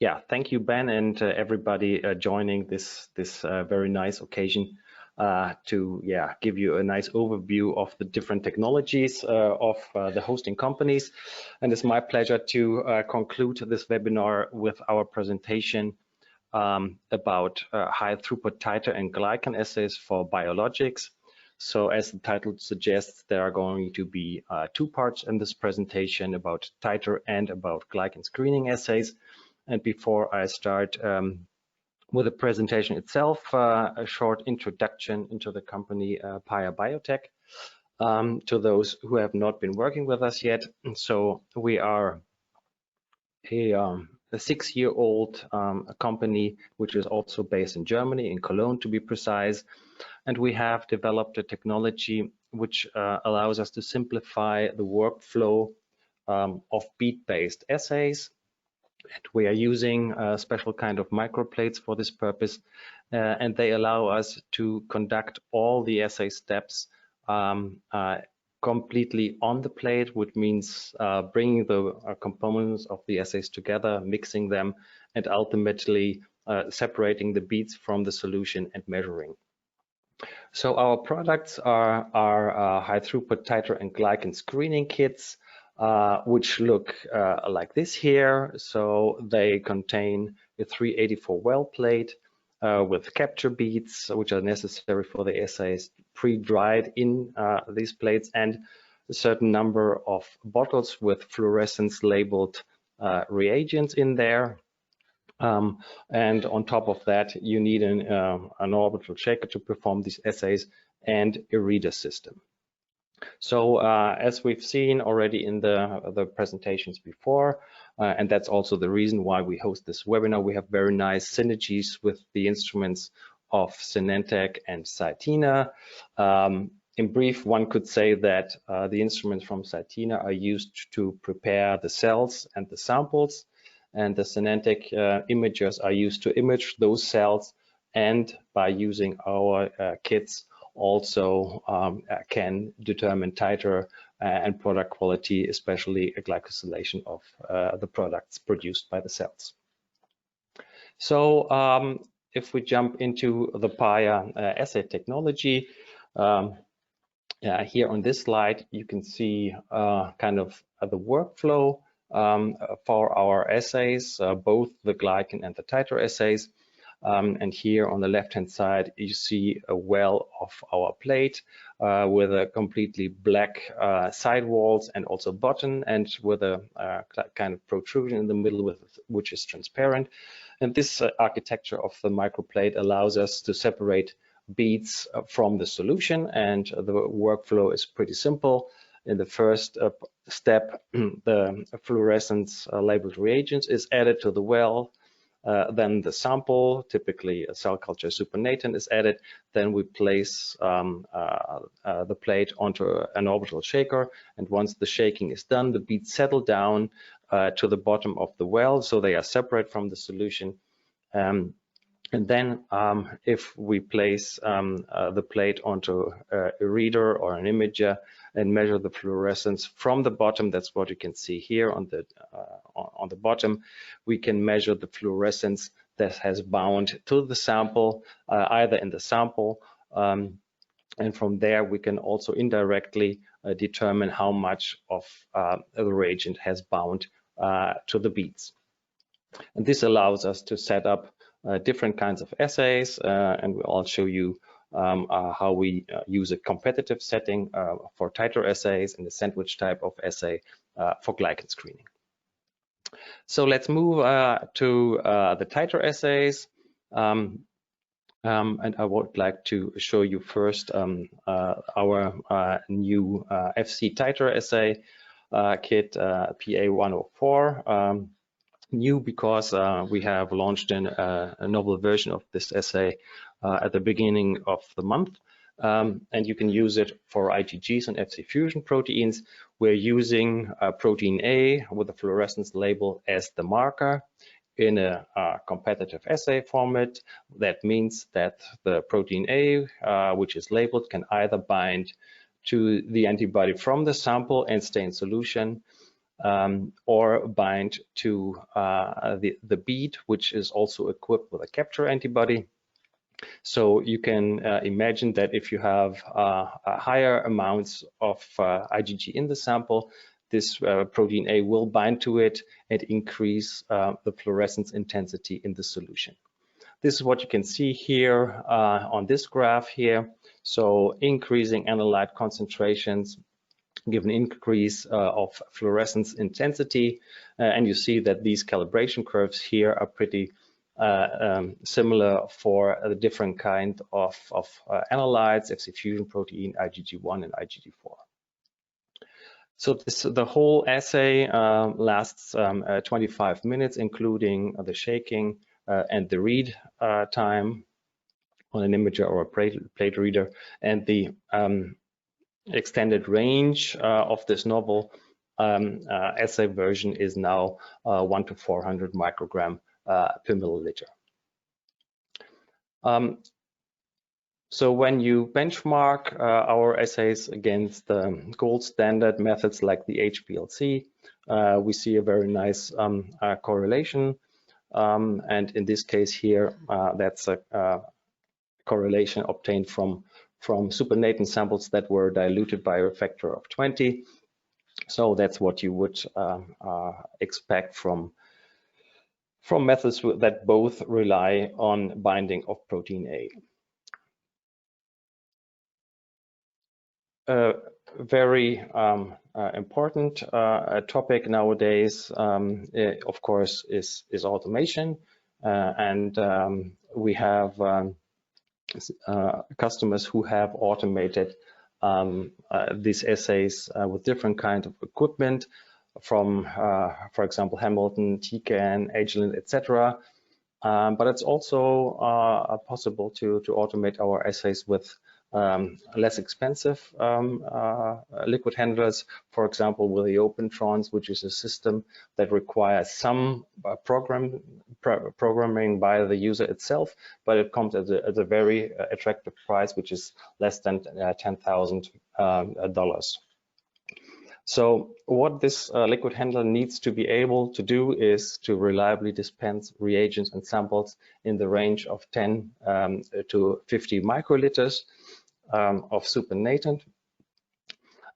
Yeah, thank you, Ben, and everybody joining this very nice occasion to give you a nice overview of the different technologies of the hosting companies. And it's my pleasure to conclude this webinar with our presentation about high throughput titer and glycan assays for biologics. So as the title suggests, there are going to be two parts in this presentation about titer and about glycan screening assays. And before I start with the presentation itself, a short introduction into the company PAIA Biotech to those who have not been working with us yet. So we are a 6-year-old company, which is also based in Germany, in Cologne to be precise. And we have developed a technology which allows us to simplify the workflow of bead-based assays. And we are using a special kind of microplates for this purpose, and they allow us to conduct all the assay steps completely on the plate, which means bringing the components of the assays together, mixing them, and ultimately separating the beads from the solution and measuring. So our products are high throughput titer and glycan screening kits, which look like this here. So they contain a 384 well plate with capture beads, which are necessary for the assays, pre-dried in these plates, and a certain number of bottles with fluorescence labeled reagents in there. And on top of that, you need an orbital shaker to perform these assays and a reader system. So as we've seen already in the presentations before, and that's also the reason why we host this webinar, we have very nice synergies with the instruments of SynenTec and cytena. In brief, one could say that the instruments from cytena are used to prepare the cells and the samples, and the SynenTec imagers are used to image those cells, and by using our kits also can determine titer and product quality, especially a glycosylation of the products produced by the cells. So if we jump into the PAIA assay technology, here on this slide, you can see kind of the workflow for our assays, both the glycan and the titer assays. And here on the left-hand side, you see a well of our plate with a completely black side walls and also bottom, and with a kind of protrusion in the middle, which is transparent. And this architecture of the microplate allows us to separate beads from the solution, and the workflow is pretty simple. In the first step, the fluorescence labeled reagents is added to the well. Then the sample, typically a cell culture supernatant, is added. Then we place the plate onto an orbital shaker, and once the shaking is done, the beads settle down to the bottom of the well, so they are separate from the solution. And then if we place the plate onto a reader or an imager and measure the fluorescence from the bottom, that's what you can see here on the bottom, we can measure the fluorescence that has bound to the sample, either in the sample, and from there we can also indirectly determine how much of the reagent has bound to the beads. And this allows us to set up different kinds of assays, and I'll show you how we use a competitive setting for titer assays and a sandwich type of assay for glycan screening. So let's move to the titer assays, and I would like to show you first our new FC titer assay kit, PA104. New because we have launched a novel version of this assay at the beginning of the month, and you can use it for IgGs and Fc fusion proteins. We're using protein A with the fluorescence label as the marker in a competitive assay format. That means that the protein A, which is labeled, can either bind to the antibody from the sample and stay in solution, or bind to the bead, which is also equipped with a capture antibody. So you can imagine that if you have higher amounts of IgG in the sample, this protein A will bind to it and increase the fluorescence intensity in the solution. This is what you can see here on this graph here. So increasing analyte concentrations give an increase of fluorescence intensity, and you see that these calibration curves here are pretty similar for the different kind of analytes, Fc fusion protein, IgG1 and IgG4. So the whole assay lasts 25 minutes, including the shaking and the read time on an imager or a plate reader, and the extended range of this novel assay version is now 1 to 400 microgram per milliliter. So when you benchmark our assays against gold standard methods like the HPLC, we see a very nice correlation. And in this case here, that's a correlation obtained from supernatant samples that were diluted by a factor of 20. So that's what you would expect from methods that both rely on binding of protein A. Very important topic nowadays, of course, is automation, and we have customers who have automated these assays with different kinds of equipment, from, for example, Hamilton, Glycan, Agilent, etc. But it's also possible to automate our assays with less expensive liquid handlers, for example, with the Opentrons, which is a system that requires some programming by the user itself, but it comes at a very attractive price, which is less than $10,000. So what this liquid handler needs to be able to do is to reliably dispense reagents and samples in the range of 10 to 50 microliters of supernatant.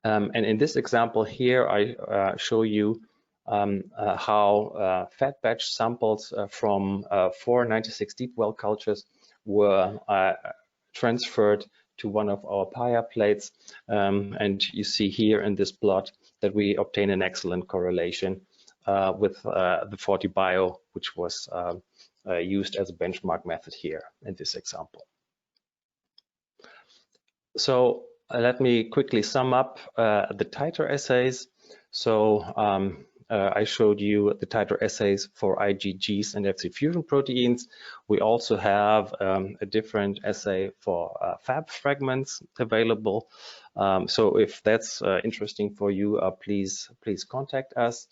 And in this example here, I show you how fat batch samples from 496 deep well cultures were transferred to one of our PAIA plates, and you see here in this plot that we obtain an excellent correlation with the 40 bio, which was used as a benchmark method here in this example. So let me quickly sum up the titer assays. So I showed you the titer assays for IgGs and Fc fusion proteins. We also have a different assay for Fab fragments available. So if that's interesting for you, please contact us.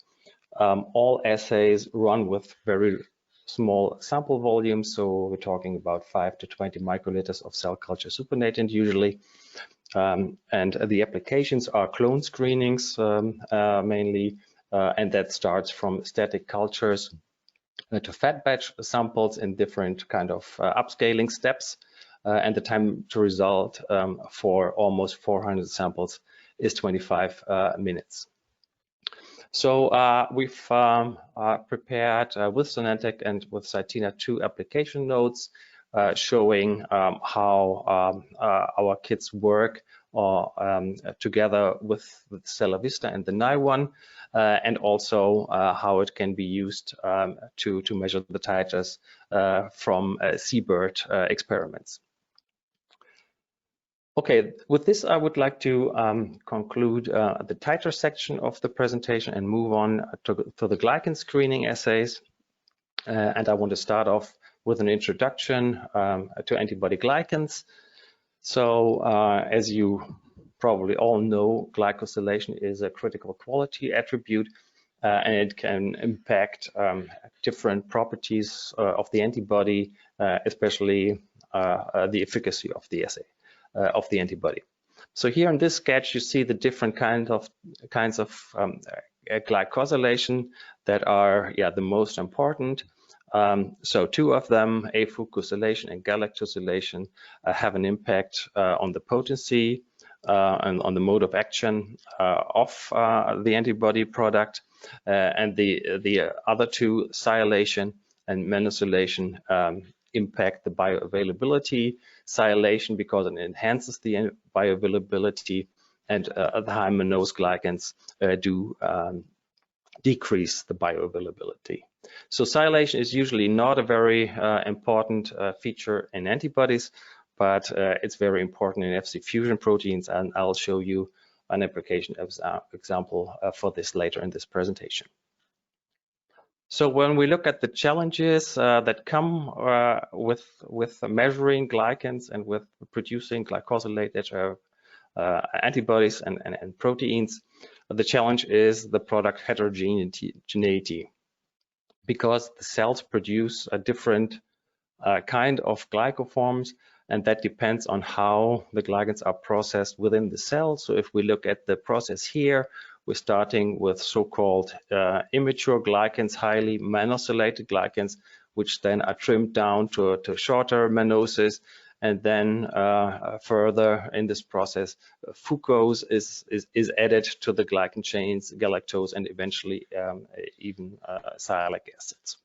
All assays run with very small sample volumes, so we're talking about 5 to 20 microliters of cell culture supernatant usually. And the applications are clone screenings mainly, and that starts from static cultures to fat batch samples in different kind of upscaling steps. And the time to result for almost 400 samples is 25 minutes. So we've prepared with SynenTec and with cytena 2 application notes showing how our kits work together with Stella Vista and the NI1, and also how it can be used to measure the titers from seabird experiments. Okay, with this, I would like to conclude the titer section of the presentation and move on to the glycan screening assays. And I want to start off with an introduction to antibody glycans. So as you probably all know, glycosylation is a critical quality attribute, and it can impact different properties of the antibody, especially the efficacy of the assay. Of the antibody. So here in this sketch, you see the different kinds of glycosylation that are the most important. So two of them, afucosylation and galactosylation, have an impact on the potency and on the mode of action of the antibody product. And the other two, sialation and mannosylation, impact the bioavailability. Sialation because it enhances the bioavailability, and the high mannose glycans do decrease the bioavailability. So sialation is usually not a very important feature in antibodies, but it's very important in Fc fusion proteins, and I'll show you an application example for this later in this presentation. So when we look at the challenges that come with measuring glycans and with producing glycosylated antibodies and proteins, the challenge is the product heterogeneity, because the cells produce a different kind of glycoforms, and that depends on how the glycans are processed within the cell. So if we look at the process here, we're starting with so-called immature glycans, highly mannosylated glycans, which then are trimmed down to shorter mannoses. And then further in this process, fucose is added to the glycan chains, galactose, and eventually even sialic acids.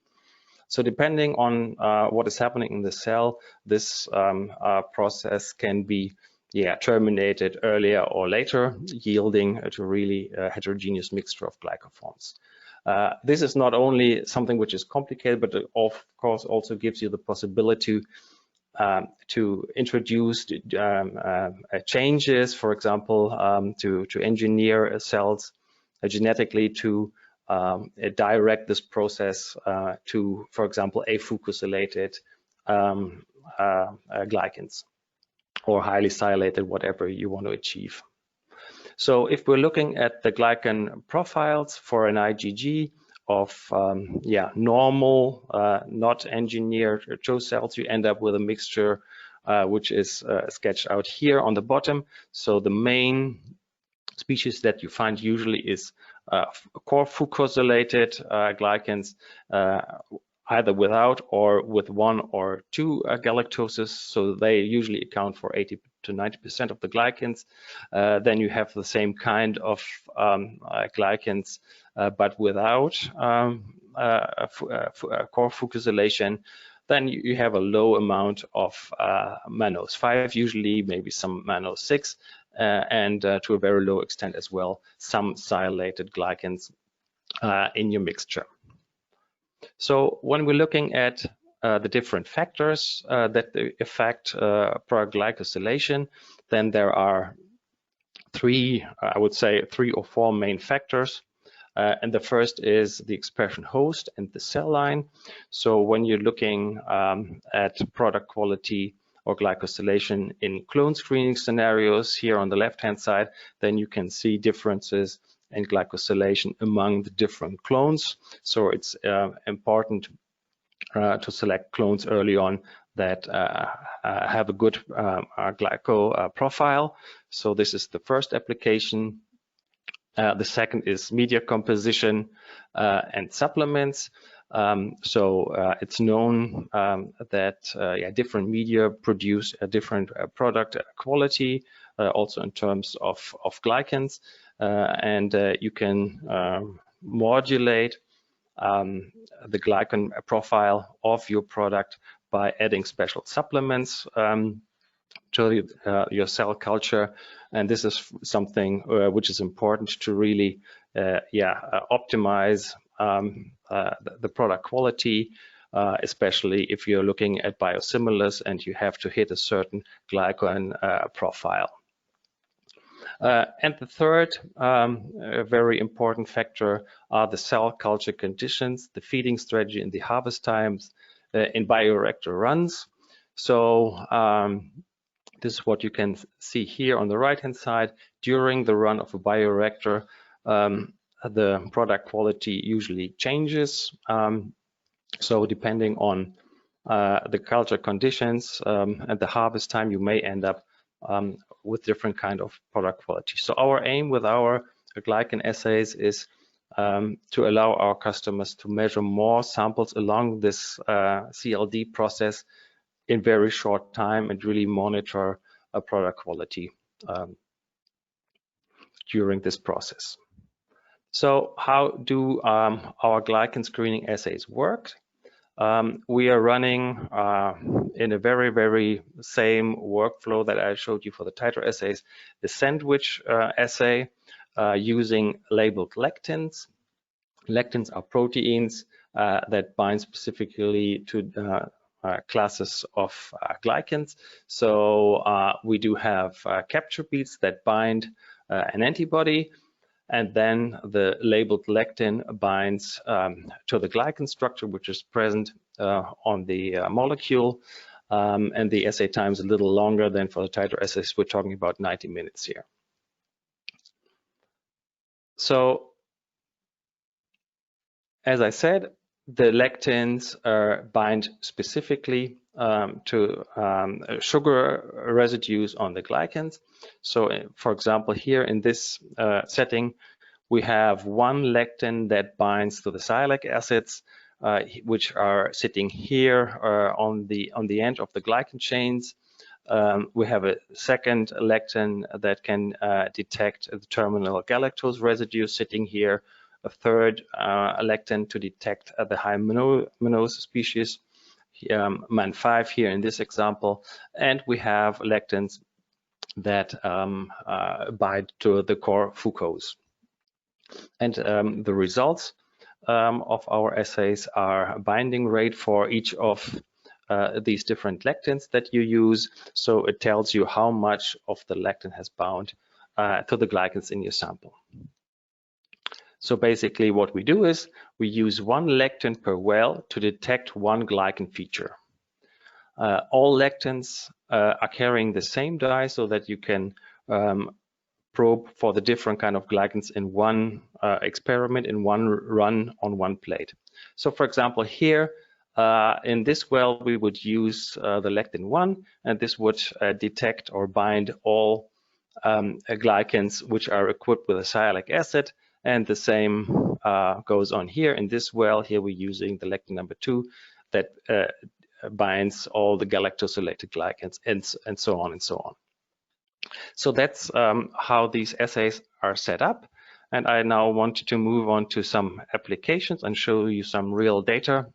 So depending on what is happening in the cell, this process can be terminated earlier or later, yielding to really a heterogeneous mixture of glycoforms. This is not only something which is complicated, but it of course also gives you the possibility to introduce changes, for example, to engineer cells genetically to direct this process to, for example, afucosylated glycans or highly sialated, whatever you want to achieve. So if we're looking at the glycan profiles for an IgG of normal, not engineered CHO cells, you end up with a mixture which is sketched out here on the bottom. So the main species that you find usually is core fucosylated glycans, either without or with one or two galactoses. So they usually account for 80 to 90% of the glycans. Then you have the same kind of glycans, but without core fucosylation. Then you have a low amount of mannose 5, usually maybe some mannose 6, and to a very low extent as well, some sialated glycans in your mixture. So when we're looking at the different factors that affect product glycosylation, then there are I would say three or four main factors. And the first is the expression host and the cell line. So when you're looking at product quality or glycosylation in clone screening scenarios here on the left-hand side, then you can see differences in glycosylation among the different clones. So it's important to select clones early on that have a good glyco profile. So this is the first application. The second is media composition and supplements. So it's known that different media produce a different product quality, also in terms of glycans, and you can modulate the glycan profile of your product by adding special supplements to your cell culture. And this is something which is important to really optimize the product quality, especially if you're looking at biosimilars and you have to hit a certain glycan profile. And the third very important factor are the cell culture conditions, the feeding strategy, and the harvest times in bioreactor runs. So this is what you can see here on the right-hand side. During the run of a bioreactor, the product quality usually changes. So depending on the culture conditions and the harvest time, you may end up with different kind of product quality. So our aim with our glycan assays is to allow our customers to measure more samples along this CLD process in very short time and really monitor product quality during this process. So how do our glycan screening assays work? We are running in a very same workflow that I showed you for the titer assays, the sandwich assay using labeled lectins. Lectins are proteins that bind specifically to classes of glycans. So we do have capture beads that bind an antibody, and then the labeled lectin binds to the glycan structure, which is present on the molecule. And the assay time is a little longer than for the titer assays. We're talking about 90 minutes here. So, as I said, the lectins bind specifically to sugar residues on the glycans. So, for example, here in this setting, we have one lectin that binds to the sialic acids, which are sitting here on the end of the glycan chains. We have a second lectin that can detect the terminal galactose residue sitting here. A third lectin to detect the high mannose species, MAN5 here in this example, and we have lectins that bind to the core fucose. And the results of our assays are binding rate for each of these different lectins that you use. So it tells you how much of the lectin has bound to the glycans in your sample. So basically what we do is we use one lectin per well to detect one glycan feature. All lectins are carrying the same dye so that you can probe for the different kind of glycans in one experiment, in one run on one plate. So for example, here in this well, we would use the lectin 1, and this would detect or bind all glycans which are equipped with a sialic acid. And the same goes on here in this well. Here we're using the lectin number 2 that binds all the galactosylated glycans, and so on and so on. So that's how these assays are set up. And I now want to move on to some applications and show you some real data.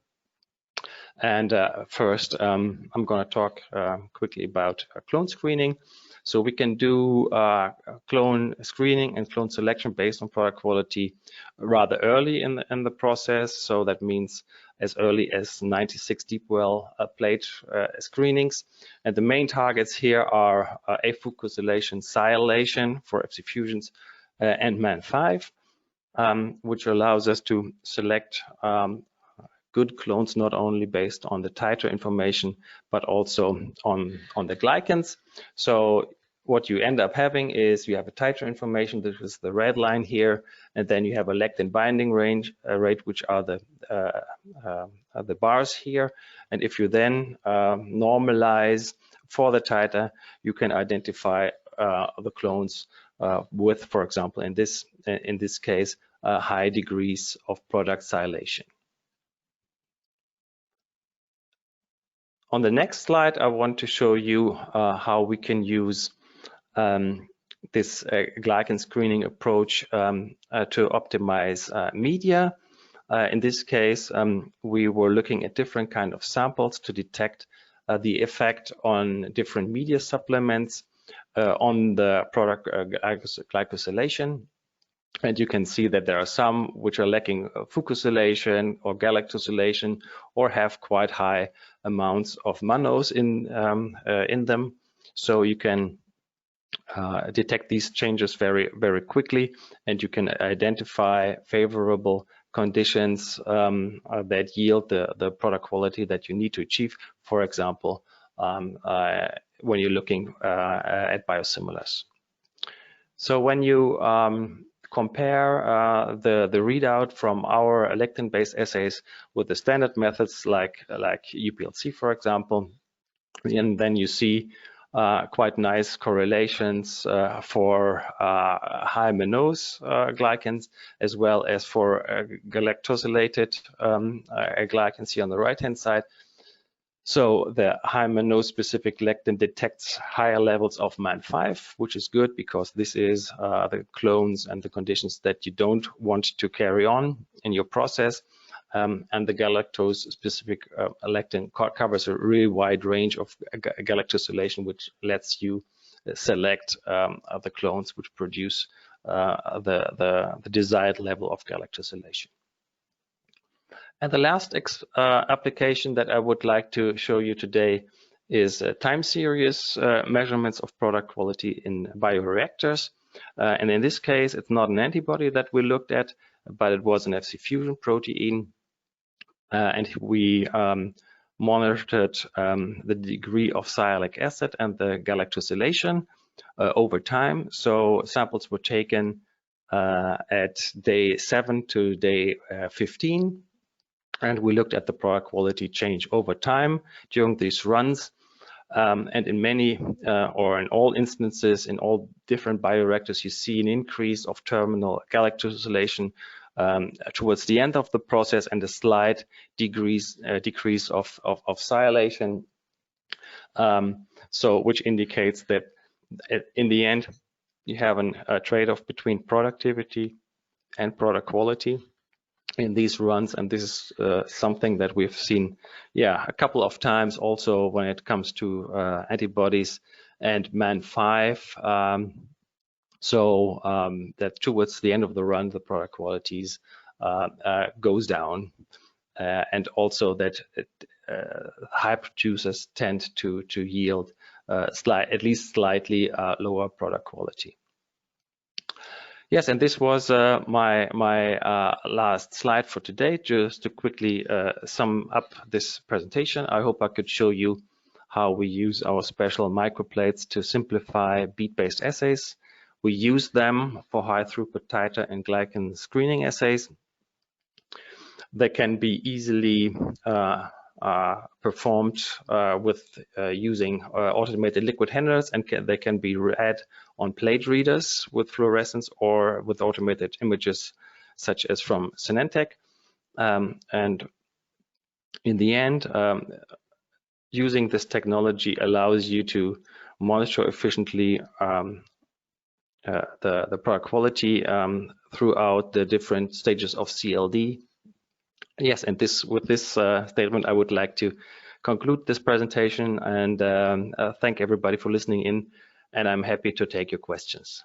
And first, I'm going to talk quickly about clone screening. So we can do clone screening and clone selection based on product quality rather early in the process. So that means as early as 96 deep well plate screenings. And the main targets here are afucosylation, sialation for FC fusions, and MAN5, which allows us to select good clones not only based on the titer information, but also on the glycans. So what you end up having is you have a titer information, this is the red line here, and then you have a lectin binding rate, which are the bars here. And if you then normalize for the titer, you can identify the clones with, for example, in this case, high degrees of product silation. On the next slide, I want to show you how we can use this glycan screening approach to optimize media. In this case, we were looking at different kind of samples to detect the effect on different media supplements on the product glycosylation. And you can see that there are some which are lacking fucosylation or galactosylation or have quite high amounts of mannose in them. So you can detect these changes very quickly, and you can identify favorable conditions that yield the product quality that you need to achieve, for example, when you're looking at biosimilars. So when you compare the readout from our lectin-based assays with the standard methods like UPLC, for example, and then you see quite nice correlations for high mannose glycans, as well as for galactosylated glycans here on the right-hand side. So the high mannose specific lectin detects higher levels of MAN5, which is good because this is the clones and the conditions that you don't want to carry on in your process. And the galactose specific lectin covers a really wide range of galactosylation, which lets you select the clones which produce the desired level of galactosylation. And the last application that I would like to show you today is time series measurements of product quality in bioreactors. And in this case, it's not an antibody that we looked at, but it was an Fc fusion protein. And we monitored the degree of sialic acid and the galactosylation over time. So samples were taken at day 7 to day 15. And we looked at the product quality change over time during these runs. And in many or in all instances, in all different bioreactors, you see an increase of terminal galactosylation towards the end of the process and a slight decrease of sialation. So which indicates that in the end, you have a trade-off between productivity and product quality in these runs, and this is something that we've seen, a couple of times also when it comes to antibodies and MAN5. So that towards the end of the run, the product qualities goes down, and also that high producers tend to yield at least slightly lower product quality. Yes, and this was my last slide for today, just to quickly sum up this presentation. I hope I could show you how we use our special microplates to simplify bead-based assays. We use them for high throughput titer and glycan screening assays. They can be easily performed with using automated liquid handlers, and they can be read on plate readers with fluorescence or with automated images such as from SynenTec. And in the end, using this technology allows you to monitor efficiently the product quality throughout the different stages of CLD. Yes, and with this statement, I would like to conclude this presentation and thank everybody for listening in, and I'm happy to take your questions.